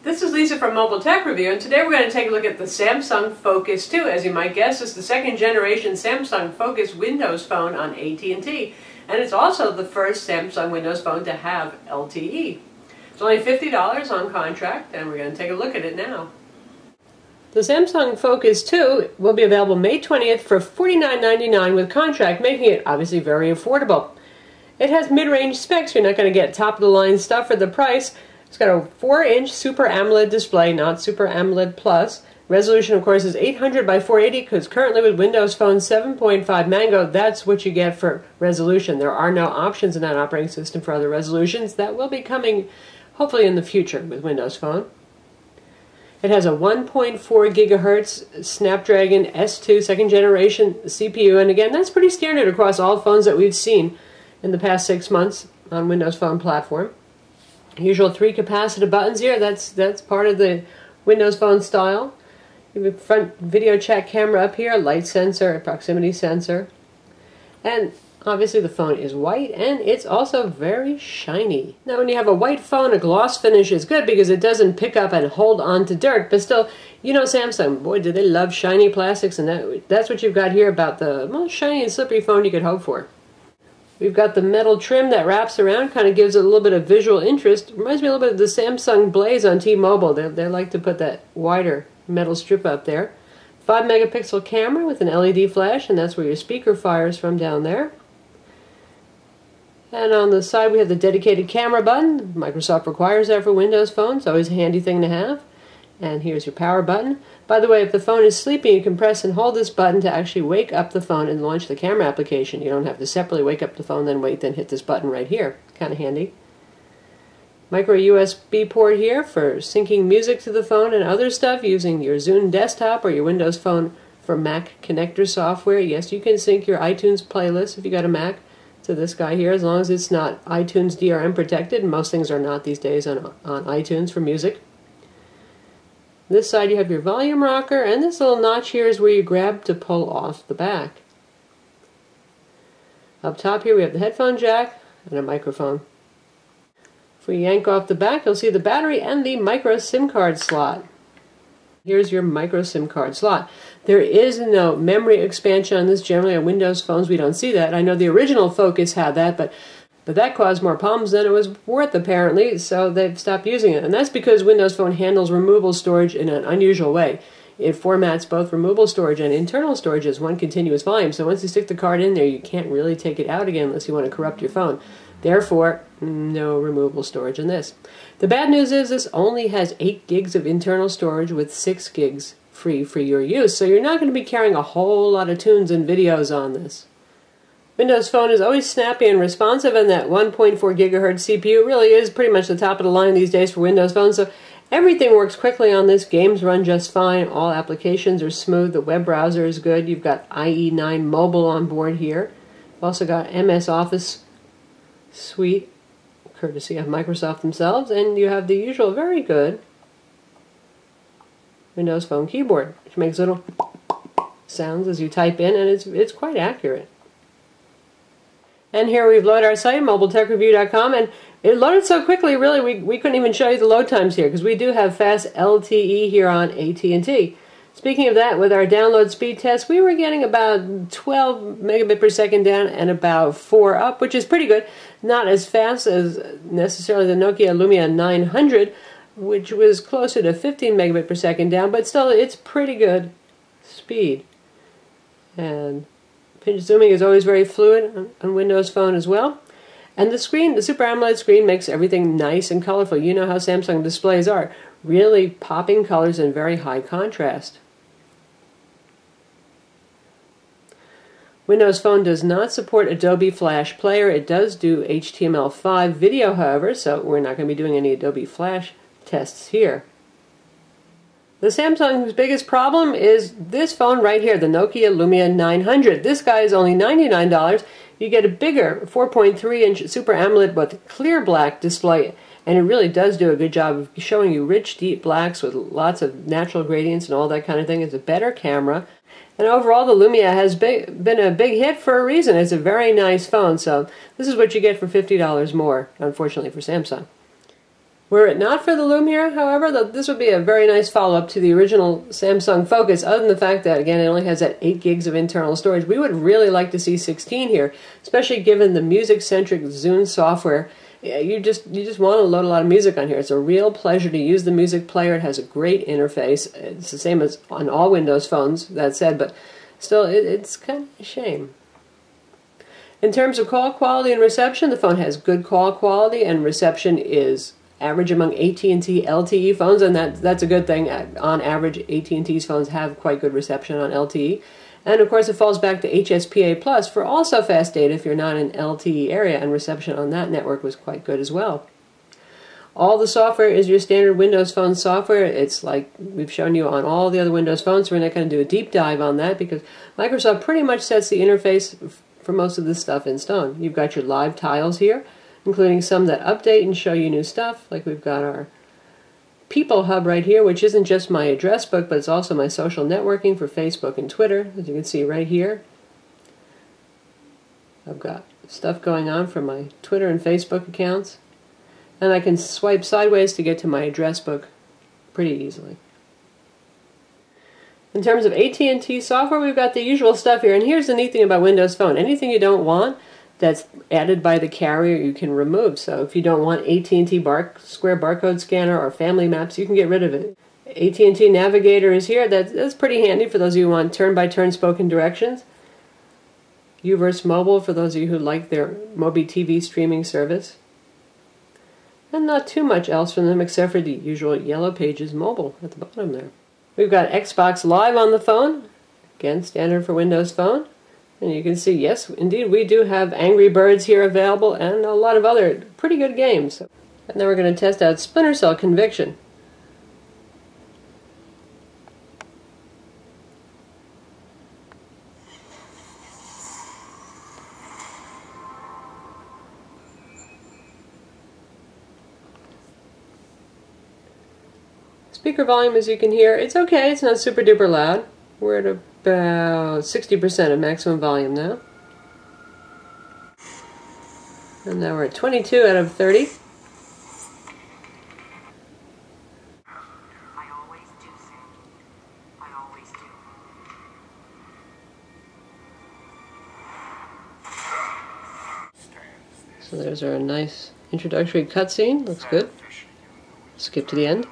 This is Lisa from Mobile Tech Review, and today we're going to take a look at the Samsung Focus 2. As you might guess, it's the second generation Samsung Focus Windows phone on AT&T, and it's also the first Samsung Windows phone to have LTE. It's only $50 on contract, and we're going to take a look at it now. The Samsung Focus 2 will be available May 20th for $49.99 with contract, making it obviously very affordable. It has mid-range specs. You're not going to get top-of-the-line stuff for the price. It's got a 4-inch Super AMOLED display, not Super AMOLED Plus. Resolution, of course, is 800 by 480, because currently with Windows Phone 7.5 Mango, that's what you get for resolution. There are no options in that operating system for other resolutions. That will be coming, hopefully, in the future with Windows Phone. It has a 1.4 gigahertz Snapdragon S2 second generation CPU, and again, that's pretty standard across all phones that we've seen in the past 6 months on Windows Phone platform. Usual 3 capacitive buttons here. That's part of the Windows Phone style. You have a front video chat camera up here, light sensor, a proximity sensor, and obviously the phone is white, and it's also very shiny. Now when you have a white phone, a gloss finish is good because it doesn't pick up and hold on to dirt, but still, you know Samsung, boy do they love shiny plastics, and that's what you've got here, about the most shiny and slippery phone you could hope for. We've got the metal trim that wraps around, kind of gives it a little bit of visual interest. Reminds me a little bit of the Samsung Blaze on T-Mobile. They like to put that wider metal strip up there. 5 megapixel camera with an LED flash, and that's where your speaker fires from down there. And on the side we have the dedicated camera button. Microsoft requires that for Windows phones. Always a handy thing to have. And here's your power button. By the way, if the phone is sleeping, you can press and hold this button to actually wake up the phone and launch the camera application. You don't have to separately wake up the phone, then wait, then hit this button right here. Kind of handy. Micro USB port here for syncing music to the phone and other stuff using your Zune desktop or your Windows Phone for Mac connector software. Yes, you can sync your iTunes playlist if you got a Mac to this guy here, as long as it's not iTunes DRM protected. Most things are not these days on iTunes for music. This side you have your volume rocker, and this little notch here is where you grab to pull off the back. Up top here we have the headphone jack and a microphone. If we yank off the back, you'll see the battery and the micro SIM card slot. Here's your micro SIM card slot. There is no memory expansion on this. Generally on Windows phones we don't see that. I know the original Focus had that, but that caused more problems than it was worth apparently, so they've stopped using it. And that's because Windows Phone handles removable storage in an unusual way. It formats both removable storage and internal storage as one continuous volume, so once you stick the card in there, you can't really take it out again unless you want to corrupt your phone. Therefore, no removable storage in this. The bad news is this only has 8 gigs of internal storage with 6 gigs free for your use, so you're not going to be carrying a whole lot of tunes and videos on this. Windows Phone is always snappy and responsive, and that 1.4 gigahertz CPU really is pretty much the top of the line these days for Windows Phone, so everything works quickly on this. Games run just fine. All applications are smooth. The web browser is good. You've got IE9 mobile on board here. You've also got MS Office Suite, courtesy of Microsoft themselves, and you have the usual very good Windows Phone keyboard, which makes little sounds as you type in, and it's quite accurate. And here we've loaded our site, mobiletechreview.com, and it loaded so quickly, really, we couldn't even show you the load times here, because we do have fast LTE here on AT&T. Speaking of that, with our download speed test, we were getting about 12 megabit per second down and about 4 up, which is pretty good. Not as fast as necessarily the Nokia Lumia 900, which was closer to 15 megabit per second down, but still, it's pretty good speed. And pinch zooming is always very fluid on Windows Phone as well. And the screen, the Super AMOLED screen, makes everything nice and colorful. You know how Samsung displays are. Really popping colors and very high contrast. Windows Phone does not support Adobe Flash Player. It does do HTML5 video, however, so we're not going to be doing any Adobe Flash tests here. The Samsung's biggest problem is this phone right here, the Nokia Lumia 900. This guy is only $99. You get a bigger 4.3-inch Super AMOLED with clear black display, and it really does do a good job of showing you rich, deep blacks with lots of natural gradients and all that kind of thing. It's a better camera. And overall, the Lumia has been a big hit for a reason. It's a very nice phone, so this is what you get for $50 more, unfortunately, for Samsung. Were it not for the Lumiere, however, this would be a very nice follow-up to the original Samsung Focus, other than the fact that, again, it only has that 8 gigs of internal storage. We would really like to see 16 here, especially given the music-centric Zune software. You just want to load a lot of music on here. It's a real pleasure to use the music player. It has a great interface. It's the same as on all Windows phones, that said, but still, it's kind of a shame. In terms of call quality and reception, the phone has good call quality, and reception is average among AT&T LTE phones, and that's a good thing. On average, AT&T's phones have quite good reception on LTE. And of course, it falls back to HSPA Plus for also fast data if you're not in LTE area, and reception on that network was quite good as well. All the software is your standard Windows Phone software. It's like we've shown you on all the other Windows phones. We're not going to do a deep dive on that because Microsoft pretty much sets the interface for most of this stuff in stone. You've got your live tiles here, including some that update and show you new stuff, like we've got our People Hub right here, which isn't just my address book, but it's also my social networking for Facebook and Twitter, as you can see right here. I've got stuff going on for my Twitter and Facebook accounts, and I can swipe sideways to get to my address book pretty easily. In terms of AT&T software, we've got the usual stuff here, and here's the neat thing about Windows Phone. Anything you don't want that's added by the carrier, you can remove. So if you don't want AT&T Square barcode scanner or family maps, you can get rid of it. AT&T Navigator is here. That's pretty handy for those of you who want turn-by-turn spoken directions. Uverse Mobile for those of you who like their Mobi TV streaming service. And not too much else from them except for the usual Yellow Pages Mobile at the bottom there. We've got Xbox Live on the phone. Again, standard for Windows Phone. And you can see, yes, indeed, we do have Angry Birds here available and a lot of other pretty good games. And then we're going to test out Splinter Cell Conviction. Speaker volume, as you can hear, it's okay, it's not super duper loud. We're at about 60% of maximum volume now. And now we're at 22 out of 30. So there's our nice introductory cutscene, looks good. Skip to the end.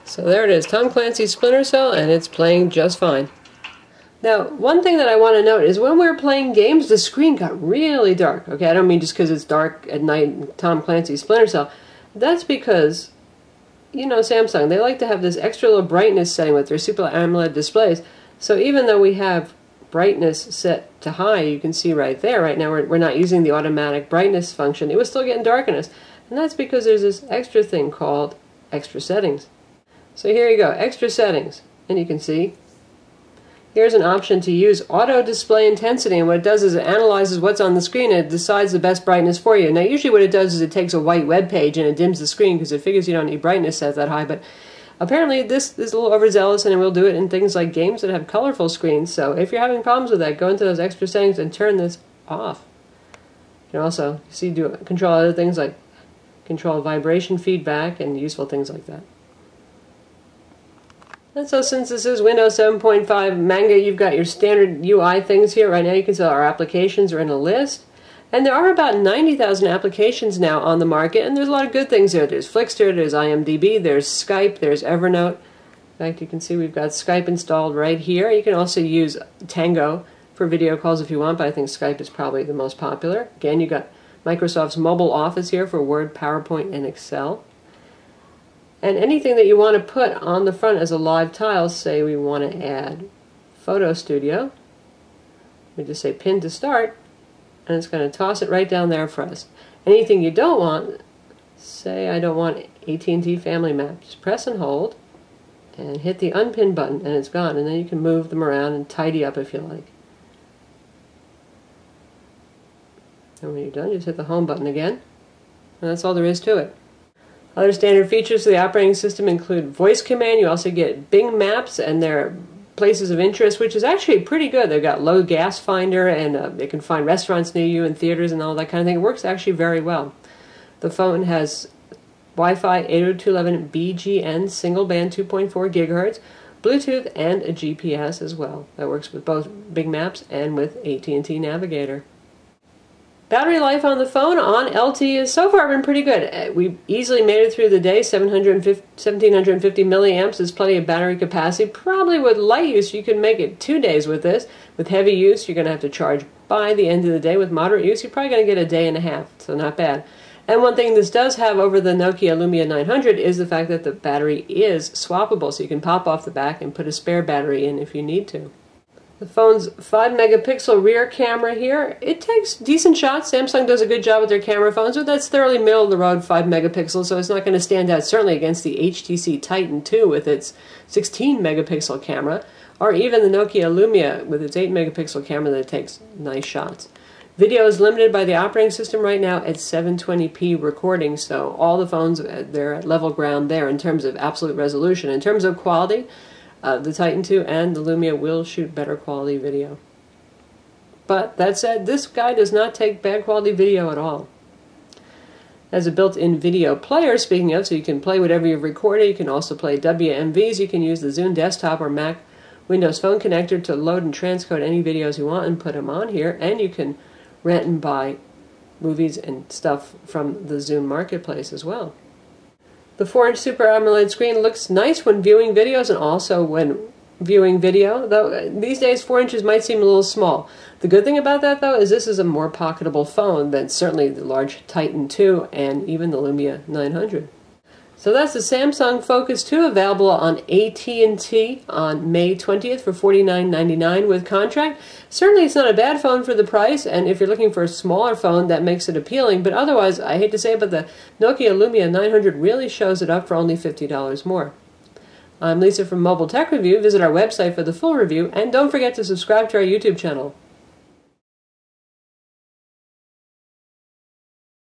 So there it is, Tom Clancy's Splinter Cell, and it's playing just fine. Now, one thing that I want to note is when we were playing games, the screen got really dark. Okay, I don't mean just because it's dark at night in Tom Clancy's Splinter Cell. That's because, you know, Samsung, they like to have this extra little brightness setting with their Super AMOLED displays. So even though we have brightness set to high, you can see right there, right now we're not using the automatic brightness function, it was still getting dark on us. And that's because there's this extra thing called extra settings. So here you go, extra settings, and you can see here's an option to use auto display intensity, and what it does is it analyzes what's on the screen and it decides the best brightness for you. Now usually what it does is it takes a white web page and it dims the screen because it figures you don't need brightness set that high, but apparently this is a little overzealous and it will do it in things like games that have colorful screens. So if you're having problems with that, go into those extra settings and turn this off. You can also control other things like control vibration feedback and useful things like that. And so since this is Windows 7.5 Manga, you've got your standard UI things here. Right now you can see our applications are in a list. And there are about 90,000 applications now on the market, and there's a lot of good things there. There's Flickster, there's IMDb, there's Skype, there's Evernote. In fact, you can see we've got Skype installed right here. You can also use Tango for video calls if you want, but I think Skype is probably the most popular. Again, you got Microsoft's mobile office here for Word, PowerPoint, and Excel. And anything that you want to put on the front as a live tile, say we want to add Photo Studio, we just say pin to start, and it's going to toss it right down there for us. Anything you don't want, say I don't want AT&T Family Map, just press and hold, and hit the unpin button, and it's gone. And then you can move them around and tidy up if you like. And when you're done, just hit the home button again, and that's all there is to it. Other standard features of the operating system include voice command. You also get Bing Maps and their places of interest, which is actually pretty good. They've got low gas finder, and they can find restaurants near you and theaters and all that kind of thing. It works actually very well. The phone has Wi-Fi 802.11bgn single band 2.4 gigahertz, Bluetooth, and a GPS as well. That works with both Bing Maps and with AT&T Navigator. Battery life on the phone on LT has so far been pretty good. We've easily made it through the day. 1750 milliamps is plenty of battery capacity. Probably with light use you can make it 2 days with this. With heavy use you're going to have to charge by the end of the day. With moderate use you're probably going to get a day and a half, so not bad. And one thing this does have over the Nokia Lumia 900 is the fact that the battery is swappable, so you can pop off the back and put a spare battery in if you need to. The phone's 5 megapixel rear camera here. It takes decent shots. Samsung does a good job with their camera phones, but that's thoroughly middle of the road 5 megapixels, so it's not going to stand out certainly against the HTC Titan 2 with its 16 megapixel camera, or even the Nokia Lumia with its 8 megapixel camera that takes nice shots. Video is limited by the operating system right now at 720p recording, so all the phones, they're at level ground there in terms of absolute resolution. In terms of quality, the Titan 2 and the Lumia will shoot better quality video. But that said, this guy does not take bad quality video at all. It has a built-in video player, speaking of, so you can play whatever you've recorded. You can also play WMVs. You can use the Zune desktop or Mac Windows Phone connector to load and transcode any videos you want and put them on here. And you can rent and buy movies and stuff from the Zune marketplace as well. The 4-inch Super AMOLED screen looks nice when viewing videos and also when viewing video, though these days 4 inches might seem a little small. The good thing about that, though, is this is a more pocketable phone than certainly the large Titan 2 and even the Lumia 900. So that's the Samsung Focus 2, available on AT&T on May 20th for $49.99 with contract. Certainly it's not a bad phone for the price, and if you're looking for a smaller phone, that makes it appealing. But otherwise, I hate to say it, but the Nokia Lumia 900 really shows it up for only $50 more. I'm Lisa from Mobile Tech Review. Visit our website for the full review, and don't forget to subscribe to our YouTube channel.